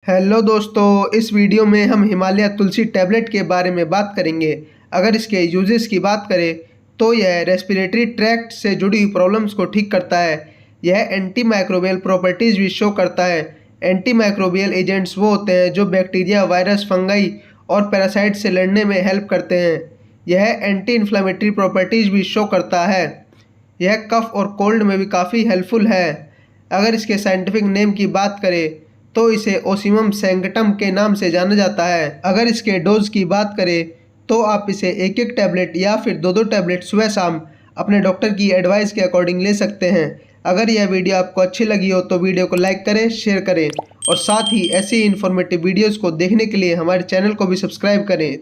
Hello दोस्तों, इस video में हम हिमालय तुलसी टैबलेट के बारे में बात करेंगे। अगर इसके यूजेस की बात करें तो यह रेस्पिरेटरी ट्रैक्ट से जुड़ी हुई प्रॉब्लम्स को ठीक करता है। यह एंटी माइक्रोबियल प्रॉपर्टीज़ भी शो करता है। एंटी माइक्रोबियल एजेंट्स वो होते हैं जो बैक्टीरिया, वायरस, फंगाई और पैरासाइट से लड़ने में हेल्प करते हैं। यह एंटी इन्फ्लामेटरी प्रॉपर्टीज़ भी शो करता है। यह कफ और कोल्ड में भी काफ़ी हेल्पफुल है। अगर इसके साइंटिफिक नेम की बात करें तो इसे ओसीमम सैंक्टम के नाम से जाना जाता है। अगर इसके डोज की बात करें तो आप इसे एक एक टैबलेट या फिर दो दो टैबलेट सुबह शाम अपने डॉक्टर की एडवाइस के अकॉर्डिंग ले सकते हैं। अगर यह वीडियो आपको अच्छी लगी हो तो वीडियो को लाइक करें, शेयर करें और साथ ही ऐसी इन्फॉर्मेटिव वीडियोज़ को देखने के लिए हमारे चैनल को भी सब्सक्राइब करें।